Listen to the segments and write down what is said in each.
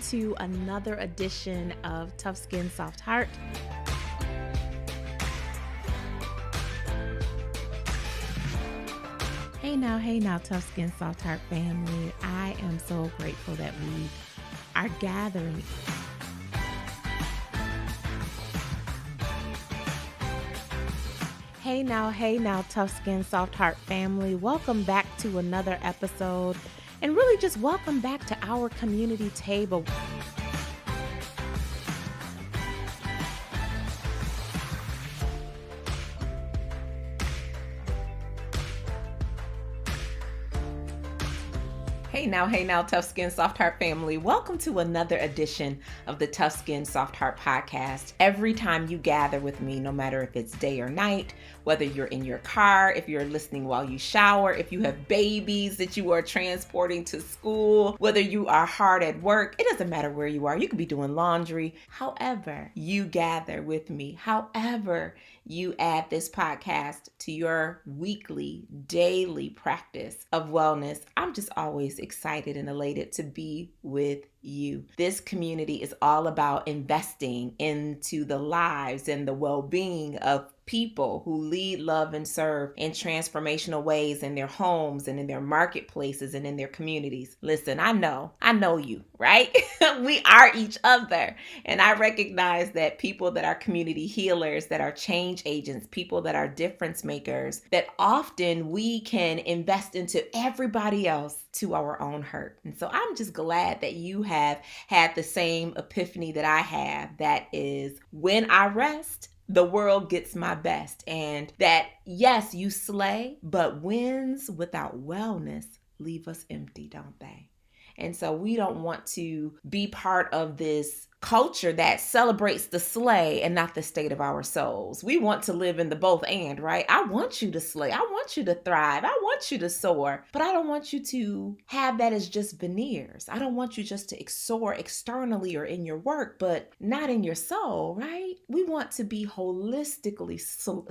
To another edition of Tough Skin, Soft Heart. Hey now, Tough Skin, Soft Heart family. I am so grateful that we are gathering. Hey now, Tough Skin, Soft Heart family. Welcome back to another episode, and really just welcome back to our community table. Hey now, Tough Skin, Soft Heart family. Welcome to another edition of the Tough Skin, Soft Heart podcast. Every time you gather with me, no matter if it's day or night, whether you're in your car, if you're listening while you shower, if you have babies that you are transporting to school, whether you are hard at work, it doesn't matter where you are. You could be doing laundry. However you gather with me, however you add this podcast to your weekly, daily practice of wellness, I'm just always excited and elated to be with you. This community is all about investing into the lives and the well-being of people who lead, love, and serve in transformational ways in their homes and in their marketplaces and in their communities. Listen, I know you, right? We are each other. And I recognize that people that are community healers, that are change agents, people that are difference makers, that often we can invest into everybody else to our own hurt. And so I'm just glad that you have had the same epiphany that I have. That is, when I rest, the world gets my best. And that, yes, you slay, but wins without wellness leave us empty, don't they? And so we don't want to be part of this culture that celebrates the slay and not the state of our souls. We want to live in the both and, right? I want you to slay. I want you to thrive. I want you to soar. But I don't want you to have that as just veneers. I don't want you just to soar externally or in your work, but not in your soul, right? We want to be holistically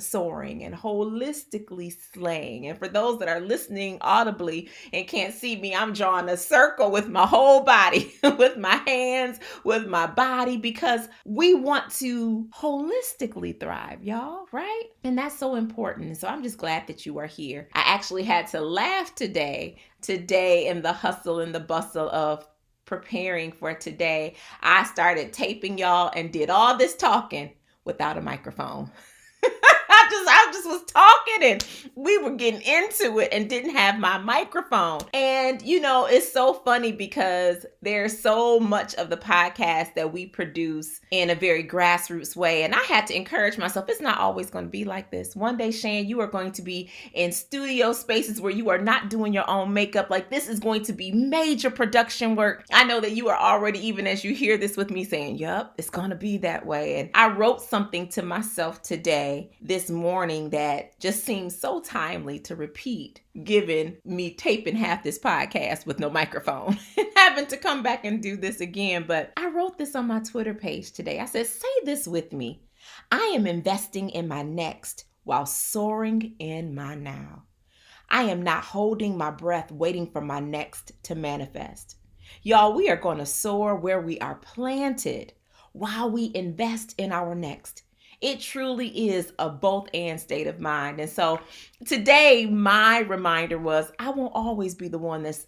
soaring and holistically slaying. And for those that are listening audibly and can't see me, I'm drawing a circle with my whole body, with my hands, with my body, because we want to holistically thrive, y'all, right? And that's so important. So I'm just glad that you are here. I actually had to laugh today in the hustle and the bustle of preparing for today. I started taping y'all and did all this talking without a microphone. I just was talking and we were getting into it and didn't have my microphone. And it's so funny because there's so much of the podcast that we produce in a very grassroots way. And I had to encourage myself, it's not always going to be like this. One day, Shan, you are going to be in studio spaces where you are not doing your own makeup. Like, this is going to be major production work. I know that you are already, even as you hear this with me, saying, yup, it's going to be that way. And I wrote something to myself today, this morning, that just seems so timely to repeat, given me taping half this podcast with no microphone and having to come back and do this again. But I wrote this on my Twitter page today. I said, say this with me. I am investing in my next while soaring in my now. I am not holding my breath waiting for my next to manifest. Y'all, we are going to soar where we are planted while we invest in our next. It truly is a both and state of mind. And so today, my reminder was, I won't always be the one that's,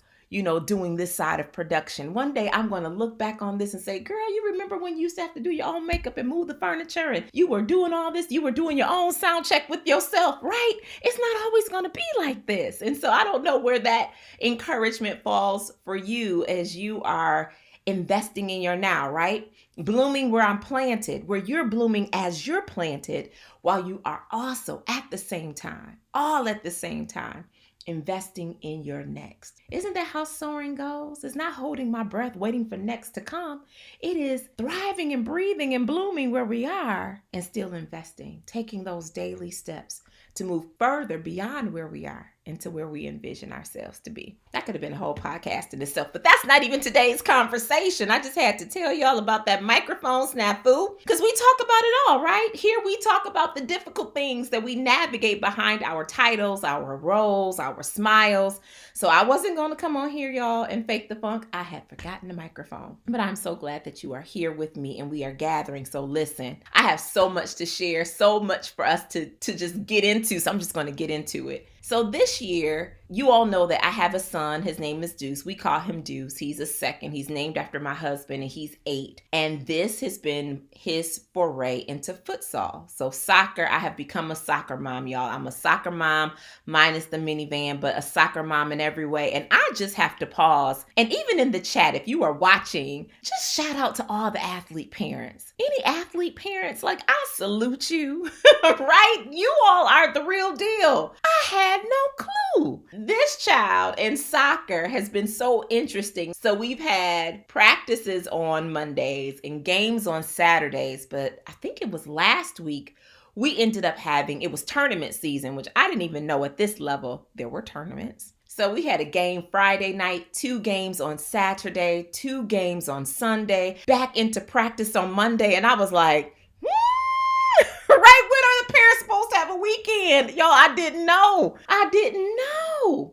doing this side of production. One day I'm going to look back on this and say, girl, you remember when you used to have to do your own makeup and move the furniture and you were doing all this, you were doing your own sound check with yourself, right? It's not always going to be like this. And so I don't know where that encouragement falls for you as you are investing in your now, right? Blooming where I'm planted, where you're blooming as you're planted, while you are also at the same time, all at the same time, investing in your next. Isn't that how soaring goes? It's not holding my breath, waiting for next to come. It is thriving and breathing and blooming where we are and still investing, taking those daily steps to move further beyond where we are. into where we envision ourselves to be. That could have been a whole podcast in itself, but that's not even today's conversation. I just had to tell y'all about that microphone snafu because we talk about it all, right? Here we talk about the difficult things that we navigate behind our titles, our roles, our smiles. So I wasn't going to come on here, y'all, and fake the funk. I had forgotten the microphone, but I'm so glad that you are here with me and we are gathering. So listen, I have so much to share, so much for us to just get into. So I'm just going to get into it. So this year, you all know that I have a son. His name is Deuce. We call him Deuce. He's a second. He's named after my husband and he's 8. And this has been his foray into futsal. So soccer, I have become a soccer mom, y'all. I'm a soccer mom minus the minivan, but a soccer mom in every way. And I just have to pause. And even in the chat, if you are watching, just shout out to all the athlete parents. Any athlete parents, like I salute you, right? You all are the real deal. I had no clue. This child in soccer has been so interesting. So we've had practices on Mondays and games on Saturdays, but I think it was last week we ended up having, it was tournament season, which I didn't even know at this level there were tournaments. So we had a game Friday night, 2 games on Saturday, 2 games on Sunday, back into practice on Monday, and I was like, right? When are the parents supposed to have a weekend? Y'all, I didn't know.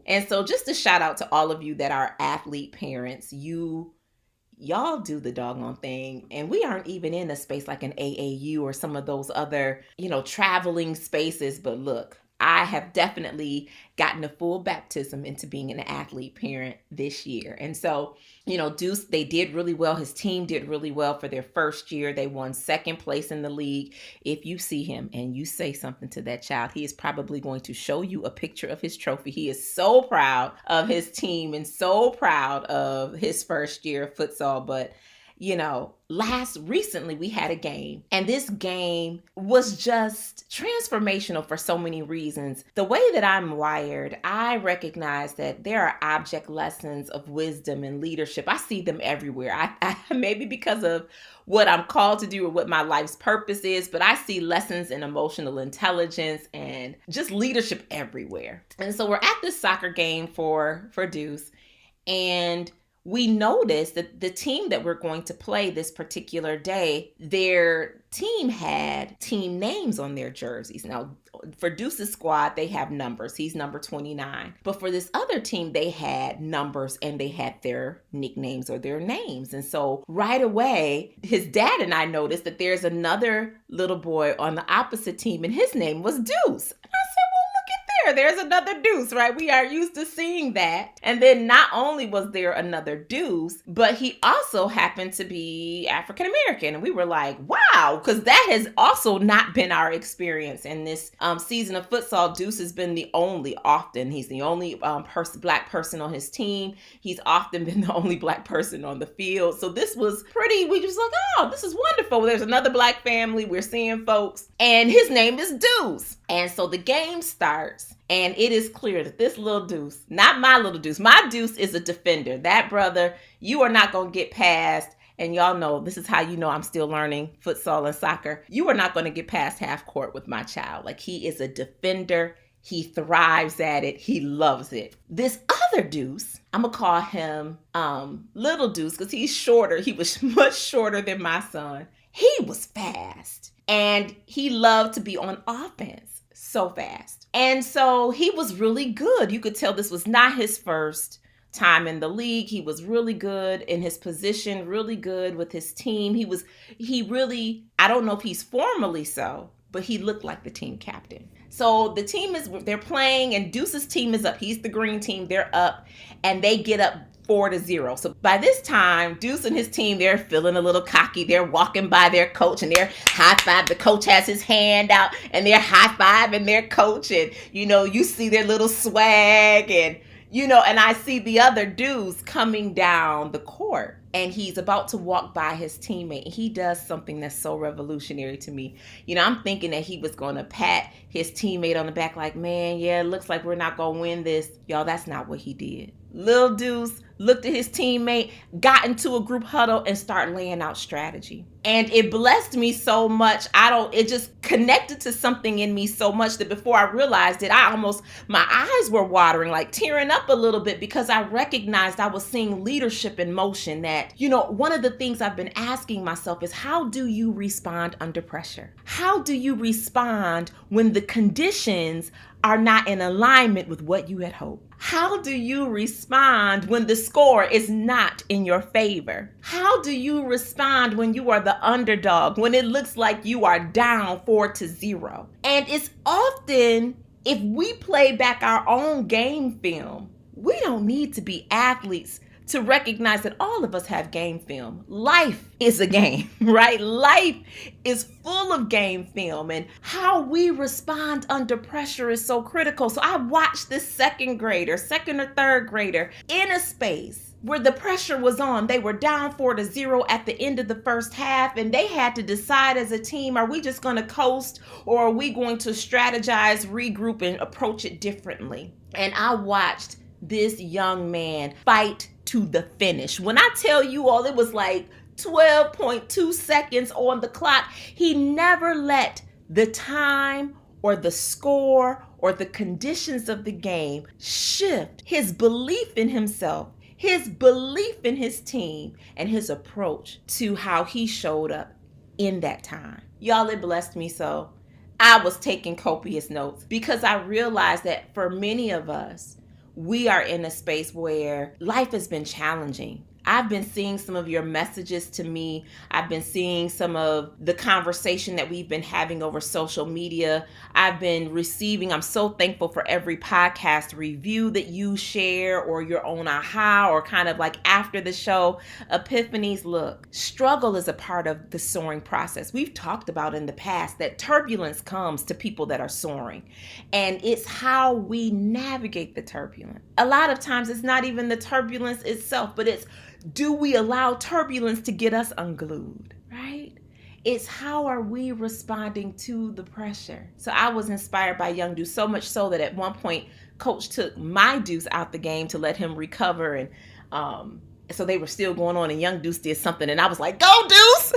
And so just a shout out to all of you that are athlete parents. Y'all do the doggone thing. And we aren't even in a space like an AAU or some of those other, traveling spaces. But look, I have definitely gotten a full baptism into being an athlete parent this year. And so, Deuce, they did really well. His team did really well for their first year. They won second place in the league. If you see him and you say something to that child, he is probably going to show you a picture of his trophy. He is so proud of his team and so proud of his first year of futsal. But recently we had a game, and this game was just transformational for so many reasons. The way that I'm wired, I recognize that there are object lessons of wisdom and leadership. I see them everywhere. I maybe because of what I'm called to do or what my life's purpose is, but I see lessons in emotional intelligence and just leadership everywhere. And so we're at this soccer game for Deuce, and we noticed that the team that we're going to play this particular day, their team had team names on their jerseys. Now, for Deuce's squad, they have numbers. He's number 29. But for this other team, they had numbers and they had their nicknames or their names. And so right away, his dad and I noticed that there's another little boy on the opposite team and his name was Deuce. There's another Deuce, right? We are used to seeing that. And then not only was there another Deuce, but he also happened to be African American. And we were like, wow, because that has also not been our experience in this season of futsal. Deuce has been he's the only black person on his team. He's often been the only black person on the field. So this was we just like, oh, this is wonderful. There's another black family. We're seeing folks. And his name is Deuce. And so the game starts, and it is clear that this little Deuce, not my little Deuce, my Deuce is a defender. That brother, you are not going to get past, and y'all know, this is how you know I'm still learning futsal and soccer. You are not going to get past half court with my child. Like, he is a defender. He thrives at it. He loves it. This other Deuce, I'm going to call him Little Deuce because he's shorter. He was much shorter than my son. He was fast, and he loved to be on offense. So fast. And so he was really good. You could tell this was not his first time in the league. He was really good in his position, really good with his team. I don't know if he's formally so, but he looked like the team captain. So the team they're playing and Deuce's team is up. He's the green team. They're up and they get up 4-0. So by this time, Deuce and his team, they're feeling a little cocky. They're walking by their coach and they're high five. The coach has his hand out and they're high fiving their coach. And, you see their little swag and, and I see the other Deuce coming down the court and he's about to walk by his teammate. He does something that's so revolutionary to me. I'm thinking that he was going to pat his teammate on the back like, man, yeah, it looks like we're not going to win this. Y'all, that's not what he did. Lil Deuce looked at his teammate, got into a group huddle, and started laying out strategy. And it blessed me so much. It just connected to something in me so much that before I realized it, my eyes were watering, like tearing up a little bit, because I recognized I was seeing leadership in motion. That, one of the things I've been asking myself is, how do you respond under pressure? How do you respond when the conditions are not in alignment with what you had hoped? How do you respond when the score is not in your favor? How do you respond when you are the underdog, when it looks like you are down 4-0? And it's often, if we play back our own game film, we don't need to be athletes to recognize that all of us have game film. Life is a game, right? Life is full of game film, and how we respond under pressure is so critical. So I watched this second or third grader in a space where the pressure was on. They were down 4-0 at the end of the first half, and they had to decide as a team, are we just going to coast, or are we going to strategize, regroup, and approach it differently? And I watched this young man fight to the finish. When I tell you all, it was like 12.2 seconds on the clock. He never let the time or the score or the conditions of the game shift his belief in himself, his belief in his team, and his approach to how he showed up in that time. Y'all, it blessed me so. I was taking copious notes, because I realized that for many of us, we are in a space where life has been challenging. I've been seeing some of your messages to me. I've been seeing some of the conversation that we've been having over social media. I've been receiving, I'm so thankful for every podcast review that you share, or your own aha, or kind of like after the show epiphanies. Look, struggle is a part of the soaring process. We've talked about in the past that turbulence comes to people that are soaring, and it's how we navigate the turbulence. A lot of times it's not even the turbulence itself, but it's, do we allow turbulence to get us unglued, right? It's how are we responding to the pressure? So I was inspired by young Deuce, so much so that at one point, coach took my Deuce out the game to let him recover. And so they were still going on, and young Deuce did something, and I was like, go Deuce!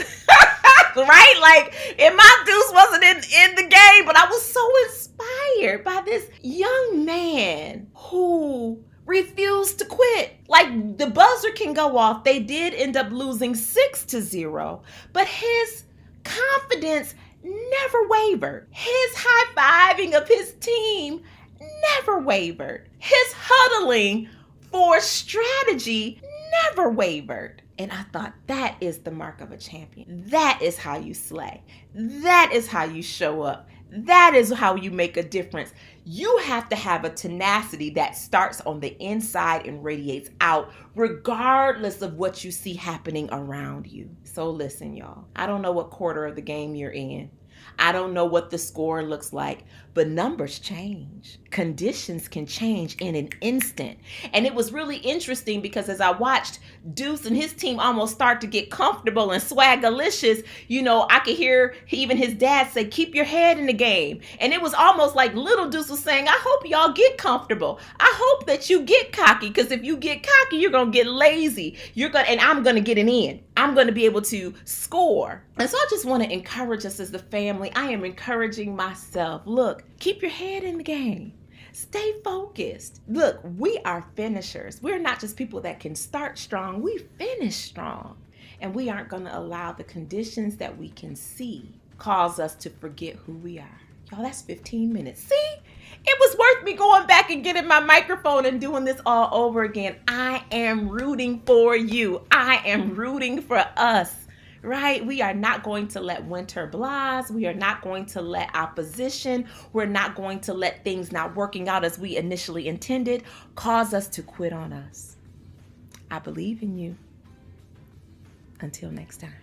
Right? Like, and my Deuce wasn't in the game, but I was so inspired by this young man who refused to quit. Like, the buzzer can go off. They did end up losing 6-0, but his confidence never wavered. His high-fiving of his team never wavered. His huddling for strategy never wavered. And I thought, that is the mark of a champion. That is how you slay. That is how you show up. That is how you make a difference. You have to have a tenacity that starts on the inside and radiates out, regardless of what you see happening around you. So listen, y'all, I don't know what quarter of the game you're in. I don't know what the score looks like, but numbers change. Conditions can change in an instant. And it was really interesting, because as I watched Deuce and his team almost start to get comfortable and swagalicious, I could hear even his dad say, keep your head in the game. And it was almost like little Deuce was saying, I hope y'all get comfortable. I hope that you get cocky, because if you get cocky, you're going to get lazy. And I'm going to get an in. I'm going to be able to score. And so I just want to encourage us as the family. I am encouraging myself. Look, keep your head in the game. Stay focused. Look, we are finishers. We're not just people that can start strong. We finish strong. And we aren't going to allow the conditions that we can see cause us to forget who we are. Y'all, that's 15 minutes. See? It was worth me going back and getting my microphone and doing this all over again. I am rooting for you. I am rooting for us, right? We are not going to let winter blahs. We are not going to let opposition. We're not going to let things not working out as we initially intended cause us to quit on us. I believe in you. Until next time.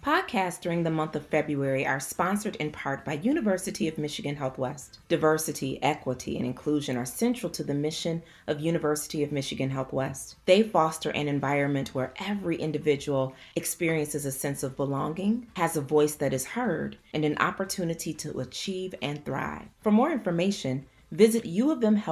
Podcasts during the month of February are sponsored in part by University of Michigan Health West. Diversity, equity, and inclusion are central to the mission of University of Michigan Health West. They foster an environment where every individual experiences a sense of belonging, has a voice that is heard, and an opportunity to achieve and thrive. For more information, visit U of M Health